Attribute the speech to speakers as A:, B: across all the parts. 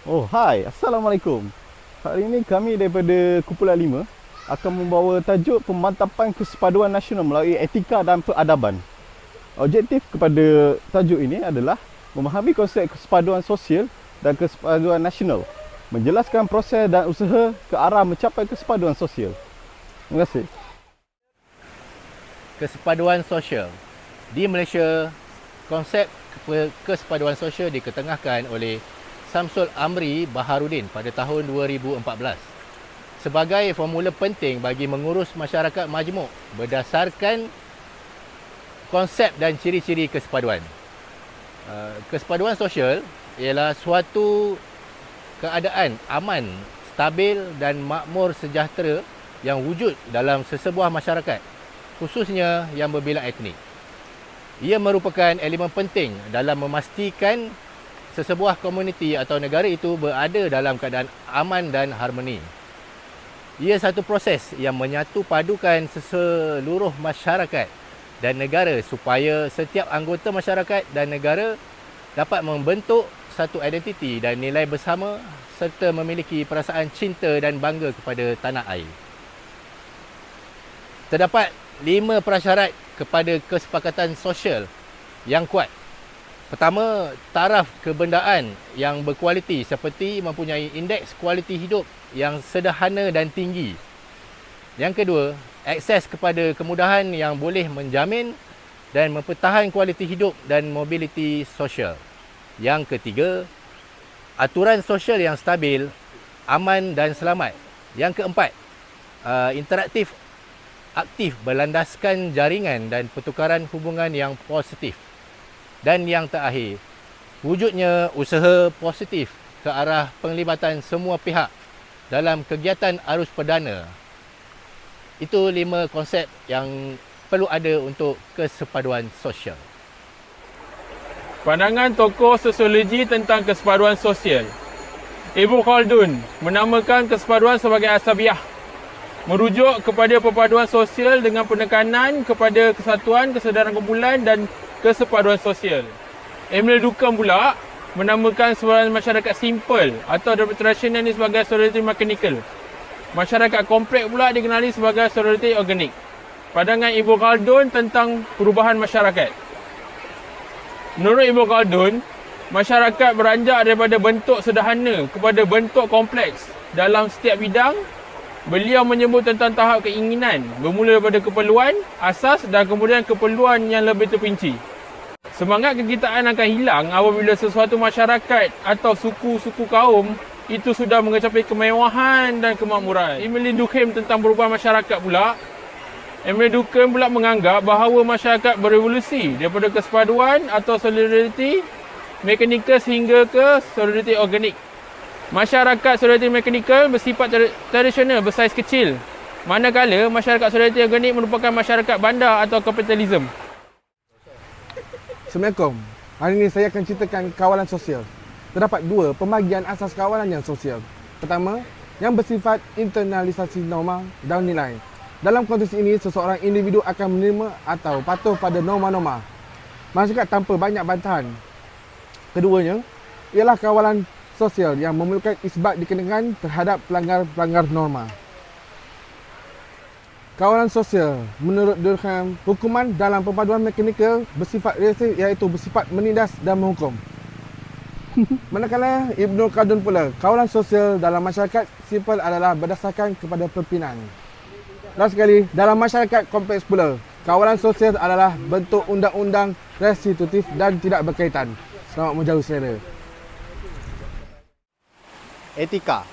A: Oh, hai. Assalamualaikum. Hari ini kami daripada Kumpulan 5 akan membawa tajuk pemantapan kesepaduan nasional melalui etika dan peradaban. Objektif kepada tajuk ini adalah memahami konsep kesepaduan sosial dan kesepaduan nasional, menjelaskan proses dan usaha ke arah mencapai kesepaduan sosial. Terima kasih.
B: Kesepaduan sosial. Di Malaysia, konsep kesepaduan sosial diketengahkan oleh Samsul Amri Baharudin pada tahun 2014 sebagai formula penting bagi mengurus masyarakat majmuk berdasarkan konsep dan ciri-ciri kesepaduan. Kesepaduan sosial ialah suatu keadaan aman, stabil dan makmur sejahtera yang wujud dalam sesebuah masyarakat, khususnya yang berbilang etnik. Ia merupakan elemen penting dalam memastikan sesebuah komuniti atau negara itu berada dalam keadaan aman dan harmoni. Ia satu proses yang menyatu padukan seluruh masyarakat dan negara supaya setiap anggota masyarakat dan negara dapat membentuk satu identiti dan nilai bersama serta memiliki perasaan cinta dan bangga kepada tanah air. Terdapat 5 prasyarat kepada kesepakatan sosial yang kuat. Pertama, taraf kebendaan yang berkualiti seperti mempunyai indeks kualiti hidup yang sederhana dan tinggi. Yang kedua, akses kepada kemudahan yang boleh menjamin dan mempertahankan kualiti hidup dan mobiliti sosial. Yang ketiga, aturan sosial yang stabil, aman dan selamat. Yang keempat, interaktif aktif berlandaskan jaringan dan pertukaran hubungan yang positif. Dan yang terakhir, wujudnya usaha positif ke arah penglibatan semua pihak dalam kegiatan arus perdana. Itu 5 konsep yang perlu ada untuk kesepaduan sosial.
C: Pandangan tokoh sosiologi tentang kesepaduan sosial. Ibn Khaldun menamakan kesepaduan sebagai asabiah, merujuk kepada perpaduan sosial dengan penekanan kepada kesatuan, kesedaran kumpulan dan kesepaduan sosial. Emil Durkheim pula menamakan sebuah masyarakat simple atau tradisional ini sebagai solidarity mechanical. Masyarakat kompleks pula dikenali sebagai solidarity organik. Pandangan Ibn Khaldun tentang perubahan masyarakat. Menurut Ibn Khaldun, masyarakat beranjak daripada bentuk sederhana kepada bentuk kompleks dalam setiap bidang. Beliau menyebut tentang tahap keinginan, bermula daripada keperluan, asas dan kemudian keperluan yang lebih terperinci. Semangat kegitaan akan hilang apabila sesuatu masyarakat atau suku-suku kaum itu sudah mencapai kemewahan dan kemakmuran. Emil Durkheim tentang perubahan masyarakat pula. Emil Durkheim pula menganggap bahawa masyarakat berevolusi daripada kesepaduan atau solidarity mekanikal sehingga ke solidarity organik. Masyarakat solidarity mekanikal bersifat tradisional bersaiz kecil, manakala masyarakat solidarity organik merupakan masyarakat bandar atau kapitalisme.
D: Assalamualaikum. Hari ini saya akan ceritakan kawalan sosial. Terdapat 2 pembagian asas kawalan yang sosial. Pertama, yang bersifat internalisasi norma dan nilai. Dalam konteks ini, seseorang individu akan menerima atau patuh pada norma-norma masyarakat tanpa banyak bantahan. Keduanya, ialah kawalan sosial yang memerlukan isbat dikenakan terhadap pelanggar-pelanggar norma. Kawalan sosial, menurut Durkheim, hukuman dalam perpaduan mekanikal bersifat reaktif iaitu bersifat menindas dan menghukum. Manakala Ibn Khaldun pula, kawalan sosial dalam masyarakat sipil adalah berdasarkan kepada pimpinan. Last sekali, dalam masyarakat kompleks pula, kawalan sosial adalah bentuk undang-undang restitutif dan tidak berkaitan. Selamat menjauh selera.
E: Etika.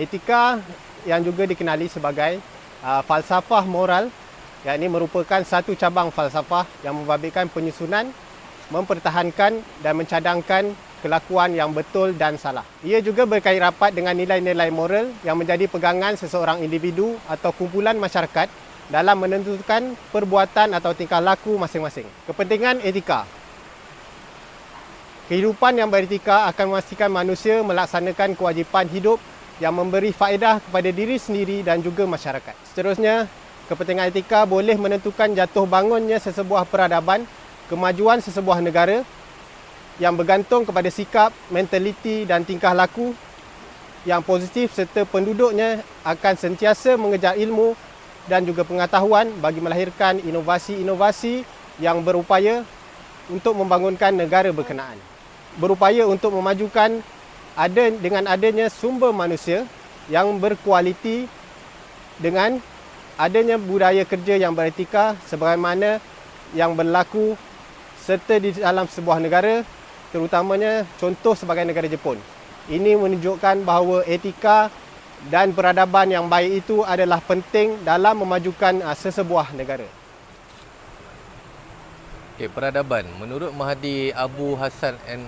E: Etika yang juga dikenali sebagai falsafah moral, yakni merupakan satu cabang falsafah yang membabitkan penyusunan, mempertahankan dan mencadangkan kelakuan yang betul dan salah. Ia juga berkait rapat dengan nilai-nilai moral yang menjadi pegangan seseorang individu atau kumpulan masyarakat dalam menentukan perbuatan atau tingkah laku masing-masing. Kepentingan etika. Kehidupan yang beretika akan memastikan manusia melaksanakan kewajipan hidup yang memberi faedah kepada diri sendiri dan juga masyarakat. Seterusnya, kepentingan etika boleh menentukan jatuh bangunnya sesebuah peradaban, kemajuan sesebuah negara yang bergantung kepada sikap, mentaliti dan tingkah laku yang positif serta penduduknya akan sentiasa mengejar ilmu dan juga pengetahuan bagi melahirkan inovasi-inovasi yang berupaya untuk membangunkan negara berkenaan. Berupaya untuk memajukan dengan adanya sumber manusia yang berkualiti dengan adanya budaya kerja yang beretika sebagaimana yang berlaku serta di dalam sebuah negara, terutamanya contoh sebagai negara Jepun. Ini menunjukkan bahawa etika dan peradaban yang baik itu adalah penting dalam memajukan sesebuah negara.
B: Okay, peradaban. Menurut Mahathir Abu Hassan and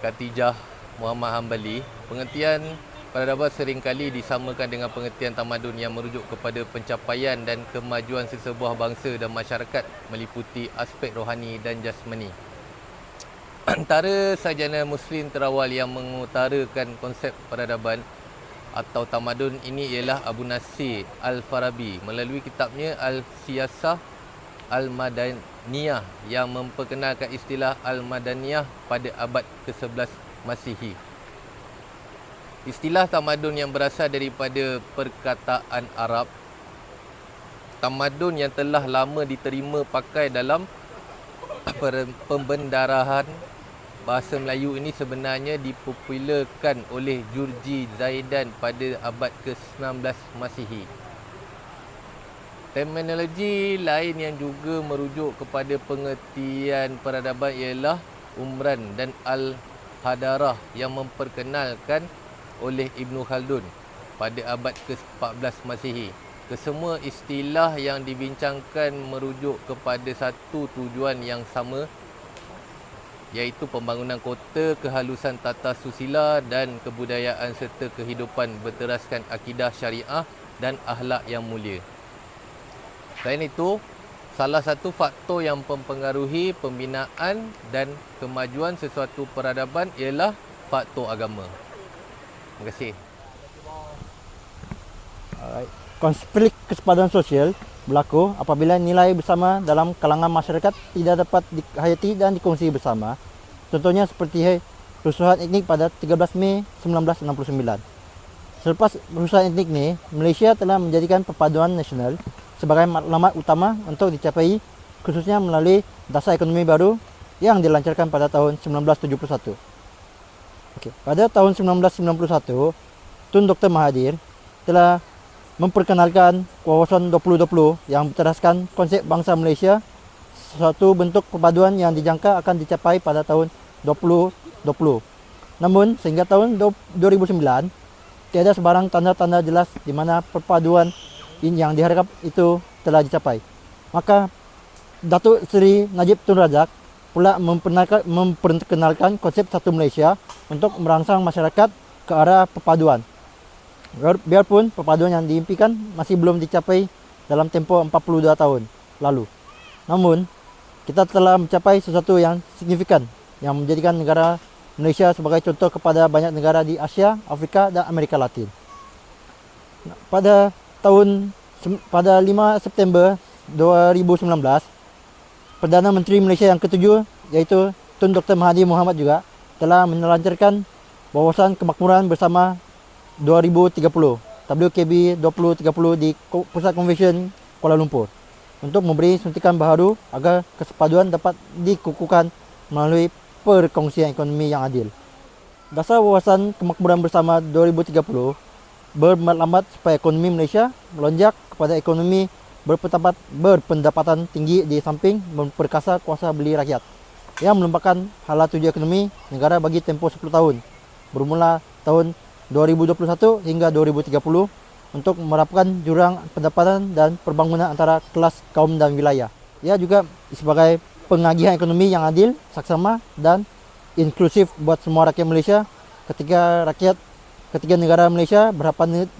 B: Khatijah Muhammad Hambali, pengertian peradaban seringkali disamakan dengan pengertian tamadun yang merujuk kepada pencapaian dan kemajuan sesebuah bangsa dan masyarakat meliputi aspek rohani dan jasmani. Antara sarjana Muslim terawal yang mengutarakan konsep peradaban atau tamadun ini ialah Abu Nasir Al-Farabi melalui kitabnya Al-Siyasah Al-Madaniyah yang memperkenalkan istilah Al-Madaniyah pada abad ke-11 Masihi. Istilah tamadun yang berasal daripada perkataan Arab, tamadun yang telah lama diterima pakai dalam pembendarahan bahasa Melayu ini sebenarnya dipopularkan oleh Jurji Zaidan pada abad ke-19 Masihi. Terminologi lain yang juga merujuk kepada pengertian peradaban ialah Umran dan Al-Hadarah yang memperkenalkan oleh Ibn Khaldun pada abad ke-14 Masihi. Kesemua istilah yang dibincangkan merujuk kepada satu tujuan yang sama, iaitu pembangunan kota, kehalusan tata susila dan kebudayaan serta kehidupan berteraskan akidah syariah dan akhlak yang mulia. Selain itu, salah satu faktor yang mempengaruhi pembinaan dan kemajuan sesuatu peradaban ialah faktor agama. Terima kasih.
F: Alright. Konflik kesepadan sosial berlaku apabila nilai bersama dalam kalangan masyarakat tidak dapat dihayati dan dikongsi bersama. Contohnya seperti kerusuhan etnik pada 13 Mei 1969. Selepas kerusuhan etnik ini, Malaysia telah menjadikan perpaduan nasional sebagai matlamat utama untuk dicapai, khususnya melalui dasar ekonomi baru yang dilancarkan pada tahun 1971. Pada tahun 1991, Tun Dr. Mahathir telah memperkenalkan wawasan 2020 yang berteraskan konsep bangsa Malaysia, suatu bentuk perpaduan yang dijangka akan dicapai pada tahun 2020. Namun, sehingga tahun 2009, tiada sebarang tanda-tanda jelas di mana perpaduan yang diharap itu telah dicapai. Maka, Datuk Seri Najib Tun Razak pula memperkenalkan konsep satu Malaysia untuk merangsang masyarakat ke arah perpaduan. Biarpun perpaduan yang diimpikan masih belum dicapai dalam tempoh 42 tahun lalu. Namun, kita telah mencapai sesuatu yang signifikan yang menjadikan negara Malaysia sebagai contoh kepada banyak negara di Asia, Afrika dan Amerika Latin. Pada 5 September 2019, Perdana Menteri Malaysia yang ke-7 iaitu Tun Dr. Mahathir Mohamad juga telah melancarkan wawasan kemakmuran bersama 2030 WKB 2030 di Pusat Konvensyen Kuala Lumpur untuk memberi suntikan baharu agar kesepaduan dapat dikukuhkan melalui perkongsian ekonomi yang adil. Dasar wawasan kemakmuran bersama 2030 bermatlamat supaya ekonomi Malaysia melonjak kepada ekonomi berpendapatan tinggi di samping memperkasa kuasa beli rakyat yang merupakan hala tuju ekonomi negara bagi tempoh 10 tahun bermula tahun 2021 hingga 2030 untuk merapkan jurang pendapatan dan perbangunan antara kelas kaum dan wilayah. Ia juga sebagai pengagihan ekonomi yang adil, saksama dan inklusif buat semua rakyat Malaysia ketika negara Malaysia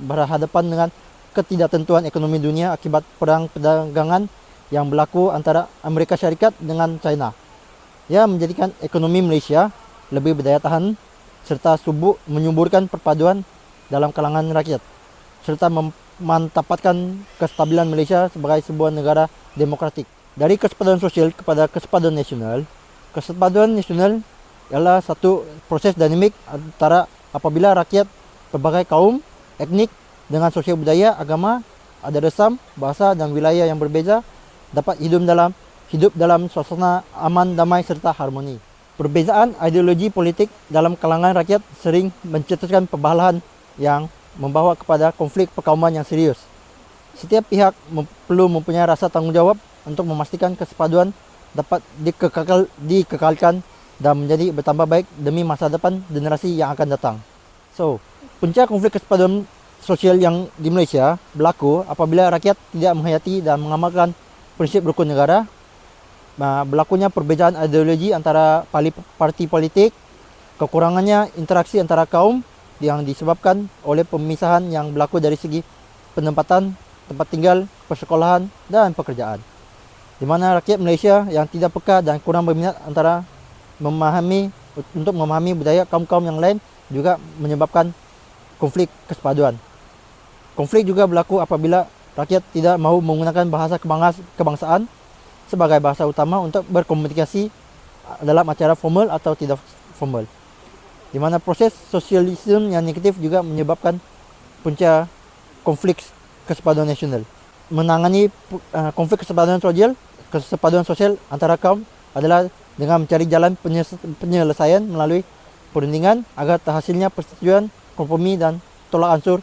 F: berhadapan dengan ketidaktentuan ekonomi dunia akibat perang perdagangan yang berlaku antara Amerika Syarikat dengan China. Ia menjadikan ekonomi Malaysia lebih berdaya tahan serta menyuburkan perpaduan dalam kalangan rakyat serta memantapkan kestabilan Malaysia sebagai sebuah negara demokratik. Dari kesepaduan sosial kepada kesepaduan nasional, kesepaduan nasional ialah satu proses dinamik antara apabila rakyat pelbagai kaum, etnik dengan sosial budaya, agama, adat resam, bahasa dan wilayah yang berbeza dapat hidup dalam suasana aman, damai serta harmoni. Perbezaan ideologi politik dalam kalangan rakyat sering mencetuskan perbalahan yang membawa kepada konflik perkauman yang serius. Setiap pihak perlu mempunyai rasa tanggungjawab untuk memastikan kesepakatan dapat dikekalkan dan menjadi bertambah baik demi masa depan generasi yang akan datang. So, punca konflik kesepakatan sosial yang di Malaysia berlaku apabila rakyat tidak menghayati dan mengamalkan prinsip rukun negara. Berlakunya perbezaan ideologi antara parti politik, kekurangannya interaksi antara kaum yang disebabkan oleh pemisahan yang berlaku dari segi penempatan, tempat tinggal, persekolahan dan pekerjaan. Di mana rakyat Malaysia yang tidak peka dan kurang berminat untuk memahami budaya kaum-kaum yang lain juga menyebabkan konflik kesepaduan. Konflik juga berlaku apabila rakyat tidak mahu menggunakan bahasa kebangsaan sebagai bahasa utama untuk berkomunikasi dalam acara formal atau tidak formal. Di mana proses sosialisme yang negatif juga menyebabkan punca konflik kesepaduan nasional. Menangani konflik kesepaduan sosial antara kaum adalah dengan mencari jalan penyelesaian melalui perundingan agar terhasilnya persetujuan, kompromi dan tolak ansur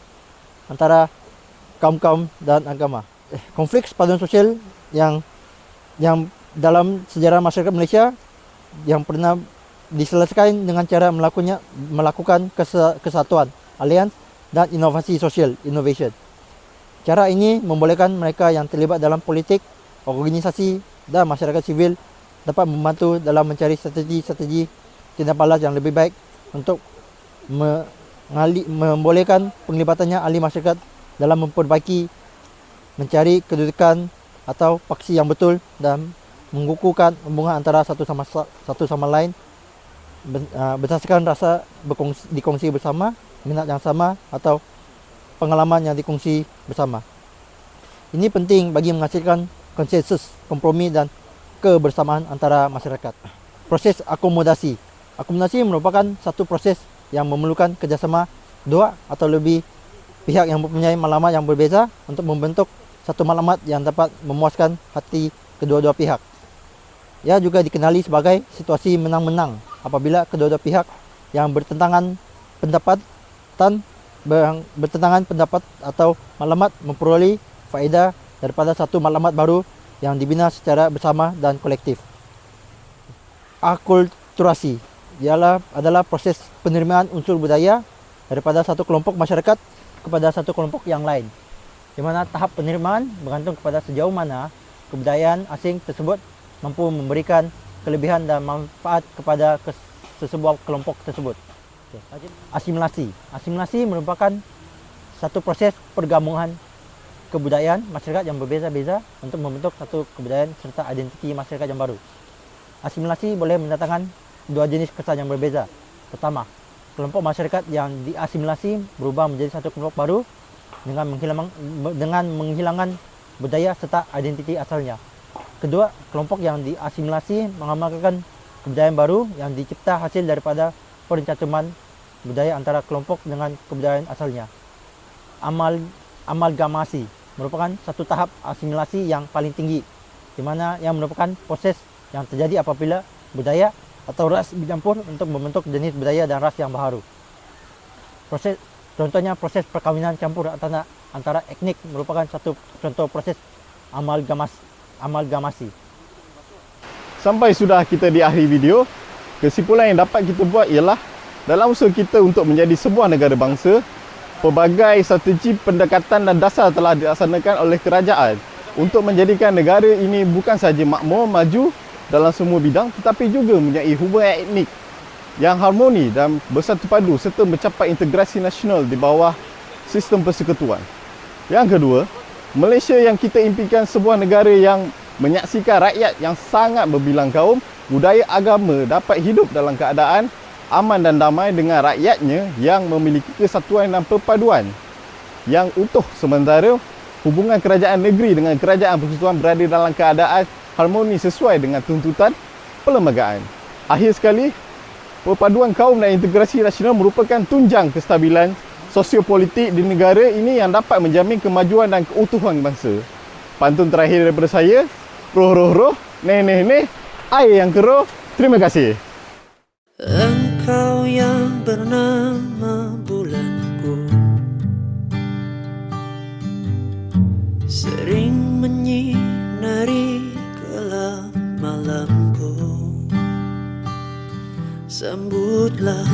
F: antara kaum-kaum dan agama. Konflik kesepaduan sosial yang dalam sejarah masyarakat Malaysia yang pernah diselesaikan dengan cara melakukan kesatuan, alians dan inovasi sosial, innovation. Cara ini membolehkan mereka yang terlibat dalam politik, organisasi dan masyarakat sivil dapat membantu dalam mencari strategi tindak balas yang lebih baik untuk membolehkan penglibatannya ahli masyarakat dalam memperbaiki, mencari kedudukan atau paksi yang betul dan mengukuhkan hubungan antara satu sama lain berdasarkan rasa dikongsi bersama, minat yang sama atau pengalaman yang dikongsi bersama. Ini penting bagi menghasilkan konsensus, kompromi dan kebersamaan antara masyarakat. Proses akomodasi. Akomodasi merupakan satu proses yang memerlukan kerjasama dua atau lebih pihak yang mempunyai maklumat yang berbeza untuk membentuk satu maklumat yang dapat memuaskan hati kedua-dua pihak. Ia juga dikenali sebagai situasi menang-menang apabila kedua-dua pihak yang bertentangan pendapat atau maklumat memperoleh faedah daripada satu maklumat baru yang dibina secara bersama dan kolektif. Akulturasi adalah proses penerimaan unsur budaya daripada satu kelompok masyarakat kepada satu kelompok yang lain, di mana tahap penerimaan bergantung kepada sejauh mana kebudayaan asing tersebut mampu memberikan kelebihan dan manfaat kepada sesebuah kelompok tersebut. Asimilasi. Asimilasi merupakan satu proses pergabungan kebudayaan masyarakat yang berbeza-beza untuk membentuk satu kebudayaan serta identiti masyarakat yang baru. Asimilasi boleh mendatangkan dua jenis kesan yang berbeza. Pertama, kelompok masyarakat yang diasimilasi berubah menjadi satu kelompok baru dengan menghilangkan budaya serta identiti asalnya. Kedua, kelompok yang diasimilasi mengamalkan kebudayaan baru yang dicipta hasil daripada perencantuman budaya antara kelompok dengan kebudayaan asalnya. Amalgamasi merupakan satu tahap asimilasi yang paling tinggi, di mana yang merupakan proses yang terjadi apabila budaya atau ras bercampur untuk membentuk jenis budaya dan ras yang baru. Contohnya proses perkawinan campur antara etnik merupakan satu contoh proses amalgamasi.
A: Sampai sudah kita di akhir video, kesimpulan yang dapat kita buat ialah dalam usaha kita untuk menjadi sebuah negara bangsa, pelbagai strategi pendekatan dan dasar telah dilaksanakan oleh kerajaan untuk menjadikan negara ini bukan sahaja makmur, maju dalam semua bidang tetapi juga mempunyai hubungan etnik yang harmoni dan bersatu padu serta mencapai integrasi nasional di bawah sistem persekutuan. Yang kedua, Malaysia yang kita impikan sebuah negara yang menyaksikan rakyat yang sangat berbilang kaum, budaya agama dapat hidup dalam keadaan aman dan damai dengan rakyatnya yang memiliki kesatuan dan perpaduan yang utuh, sementara hubungan kerajaan negeri dengan kerajaan persekutuan berada dalam keadaan harmoni sesuai dengan tuntutan perlembagaan. Akhir sekali, perpaduan kaum dan integrasi nasional merupakan tunjang kestabilan sosiopolitik di negara ini yang dapat menjamin kemajuan dan keutuhan bangsa. Pantun terakhir daripada saya, roh, neh, air yang keruh. Terima kasih.
G: Engkau yang bernama bulanku, sering menyinari gelap malamku. Sambutlah